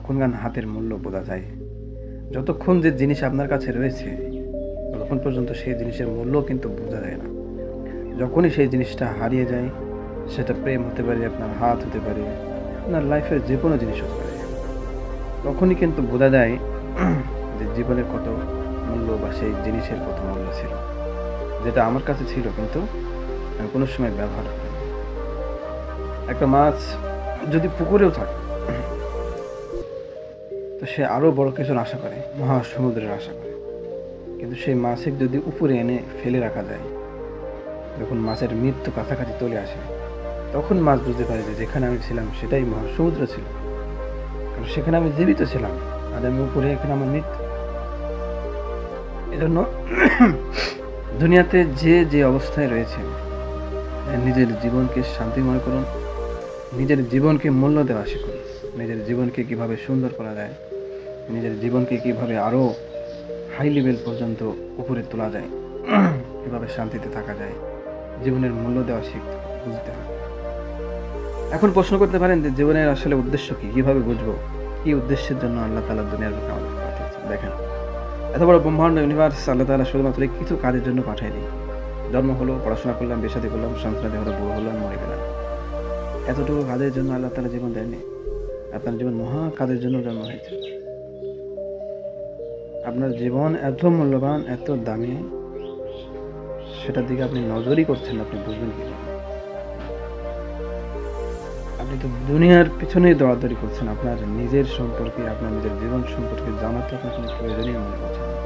তখনকার হাতের মূল্য বোঝা যায়। যতক্ষণ যে জিনিস আপনার কাছে রয়েছে ততক্ষণ পর্যন্ত সেই জিনিসের মূল্য কিন্তু বোঝা যায় না। যখনই সেই জিনিসটা হারিয়ে যায়, সেটা প্রেম হতে পারে, আপনার হাত হতে পারে, আপনার লাইফের যে কোনো জিনিস হতে পারে, তখনই কিন্তু বোঝা যায় যে জীবনের কত মূল্য বা সেই জিনিসের কত মূল্য ছিল, যেটা আমার কাছে ছিল কিন্তু আমি কোনো সময় ব্যবহার করি। একটা মাছ যদি পুকুরেও থাকে তো সে আরও বড় কিছুর আশা করে, মহাসমুদ্রের আশা করে, কিন্তু সেই মাছকে যদি উপরে এনে ফেলে রাখা যায়, যখন মাছের মৃত্যু কাছাকাছি চলে আসে, তখন মাছ বুঝতে পারে যে যেখানে আমি ছিলাম সেটাই মহাসমুদ্র ছিল, কারণ সেখানে আমি জীবিত ছিলাম, আর আমি উপরে, এখানে আমার মৃত্যু। এজন্য দুনিয়াতে যে যে অবস্থায় রয়েছে, নিজের জীবনকে শান্তিময় করুন, নিজের জীবনকে মূল্য দেওয়া শিখুন, নিজের জীবনকে কিভাবে সুন্দর করা যায়, নিজের জীবনকে কিভাবে আরও হাই লেভেল পর্যন্ত উপরে তোলা যায়, কিভাবে শান্তিতে থাকা যায়, জীবনের মূল্য দেওয়া শিখতে বুঝতে হবে। এখন প্রশ্ন করতে পারেন যে জীবনের আসলে উদ্দেশ্য কি, কিভাবে বুঝবো কি উদ্দেশ্যের জন্য আল্লাহ তাআলা দুনিয়ার বুকে আমাদের পাঠিয়েছেন। দেখেন, এত বড় ব্রহ্মাণ্ড ইউনিভার্স আল্লাহ তাআলা শুধুমাত্র কিছু কাজের জন্য পাঠিয়ে দিই। জন্ম হলো, পড়াশোনা করলাম, বিয়ে-শাদী করলাম, সন্তান হলো, বড় হলাম, মরে গেলাম, এতটুকু কাজের জন্য আল্লাহ তাআলা জীবন দেননি। আপনার জীবন মহা কাজের জন্য জন্ম হয়েছে। আপনার জীবন এত মূল্যবান, এত দামি, সেটার দিকে আপনি নজরই করছেন, আপনি বুঝবেন কি? আপনি তো দুনিয়ার পিছনেই দৌড়াদৌড়ি করছেন, আপনার নিজের সম্পর্কে, আপনার নিজের জীবন সম্পর্কে জানার তো আপনার কোনো প্রয়োজনই মনে করছেন না।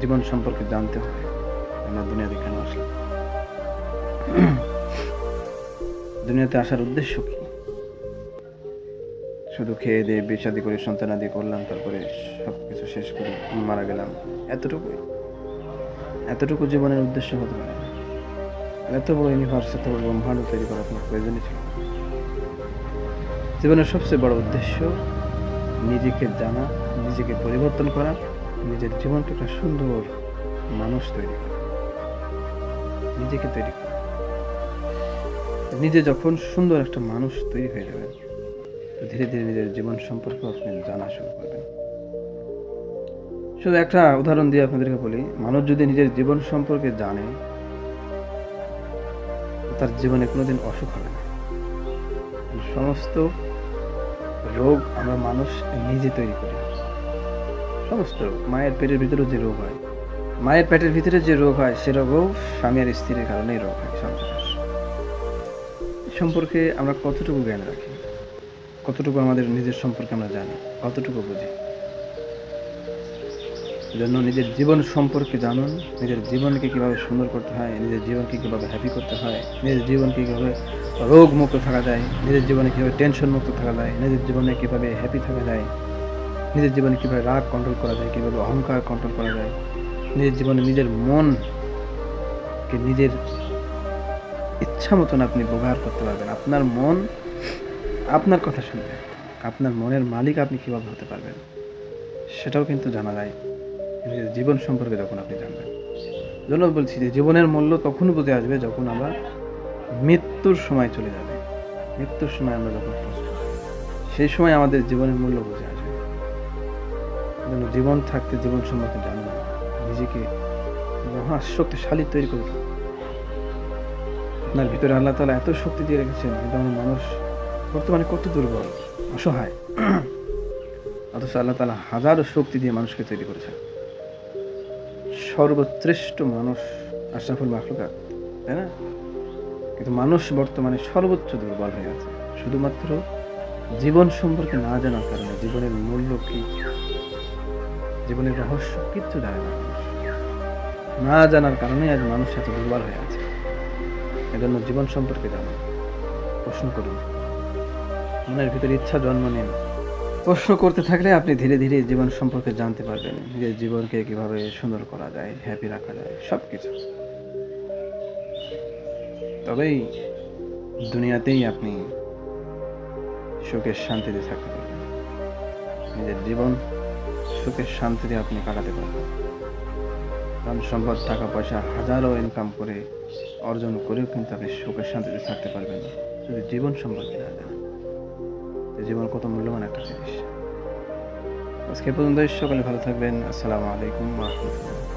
জীবন সম্পর্কে জানতে হবে, আমরা দুনিয়াতে কেন আসলাম, দুনিয়াতে আসার উদ্দেশ্য কি? শুধু খেয়ে দিয়ে বিয়ে-শাদী করে সন্তানাদি করলাম, তারপরে সব কিছু শেষ করে মারা গেলাম, এতটুকু জীবনের উদ্দেশ্য হতে পারে না। এত বড় ইউনিভার্স, এত বড় ব্রহ্মাণ্ড তৈরি করার কোনো প্রয়োজনই ছিল না। জীবনের সবচেয়ে বড় উদ্দেশ্য নিজেকে জানা, নিজেকে পরিবর্তন করা, নিজের জীবনকে একটা সুন্দর মানুষ তৈরি করা, নিজেকে তৈরি করা। নিজে যখন সুন্দর একটা মানুষ তৈরি হয়ে যাবেন, ধীরে ধীরে নিজের জীবন সম্পর্কে আপনি জানা শুরু করবেন। শুধু একটা উদাহরণ দিয়ে আপনাদেরকে বলি, মানুষ যদি নিজের জীবন সম্পর্কে জানে, তার জীবনে কোনোদিন অসুখ হবে না। সমস্ত রোগ আমরা মানুষ নিজে তৈরি করি। সমস্ত রোগ, মায়ের পেটের ভিতরে যে রোগ হয়, মায়ের পেটের ভিতরে যে রোগ হয়, সে রোগও স্বামী আর স্ত্রীর কারণেই রোগ হয়। সম্পর্কে আমরা কতটুকু জ্ঞান রাখি, কতটুকু আমাদের নিজের সম্পর্কে আমরা জানি, কতটুকু বুঝি? এজন্য নিজের জীবন সম্পর্কে জানুন, নিজের জীবনকে কীভাবে সুন্দর করতে হয়, নিজের জীবনকে কীভাবে হ্যাপি করতে হয়, নিজের জীবনকে কীভাবে রোগ মুক্ত থাকা যায়, নিজের জীবনে কীভাবে টেনশন মুক্ত থাকা যায়, নিজের জীবনে কীভাবে হ্যাপি থাকা যায়, নিজের জীবনে কীভাবে রাগ কন্ট্রোল করা যায়, কীভাবে অহংকার কন্ট্রোল করা যায়, নিজের জীবনে নিজের মনকে নিজের ইচ্ছা মতন আপনি ব্যবহার করতে পারবেন। আপনার মন আপনার কথা শুনবে, আপনার মনের মালিক আপনি কীভাবে হতে পারবেন, সেটাও কিন্তু জানা যায় নিজের জীবন সম্পর্কে যখন আপনি জানবেন। জন্য বলছি যে জীবনের মূল্য তখন বুঝে আসবে যখন আমরা মৃত্যুর সময় চলে যাবে। মৃত্যুর সময় আমরা যখন পৌঁছব, সেই সময় আমাদের জীবনের মূল্য বুঝে আসবে। জন্য জীবন থাকতে জীবন সম্পর্কে জানুন, নিজেকে মহা শক্তিশালী তৈরি করুন। আপনার ভিতরে আল্লাহ তাআলা এত শক্তি দিয়ে রেখেছেন, কিন্তু আমার মানুষ বর্তমানে কত দুর্বল, অসহায়, অথচ আল্লাহ তাআলা হাজারো শক্তি দিয়ে মানুষকে তৈরি করেছেন। সর্বশ্রেষ্ঠ মানুষ আশরাফুল মাখলুকাত, তাই না? কিন্তু মানুষ বর্তমানে সর্বোচ্চ দুর্বল হয়ে আছে, শুধুমাত্র জীবন সম্পর্কে না জানার কারণে। জীবনের মূল্য কি, জীবনের রহস্য কিচ্ছু জানে না, না জানার কারণে আজ মানুষ এত দুর্বল হয়ে আছে। এজন্য জীবন সম্পর্কে জানুন, প্রশ্ন করুন, মনের ভিতরে ইচ্ছা জন্ম নিন। প্রশ্ন করতে থাকলে আপনি ধীরে ধীরে জীবন সম্পর্কে জানতে পারবেন, নিজের জীবনকে কিভাবে সুন্দর করা যায়, হ্যাপি রাখা যায়, সব কিছু। তবেই দুনিয়াতেই আপনি সুখের শান্তিতে থাকতে পারবেন, নিজের জীবন সুখের শান্তিতে আপনি কাটাতে পারবেন। ধন সম্পদ, টাকা পয়সা হাজারো ইনকাম করে, অর্জন করেও কিন্তু আপনি সুখের শান্তিতে থাকতে পারবেন না, যদি জীবন সম্পর্কে না জানেন। জীবন কত মূল্যবান একটা জিনিস। আজকে এ পর্যন্তই। সকলে ভালো থাকবেন। আসসালামু আলাইকুম ওয়া রাহমাতুল্লাহ।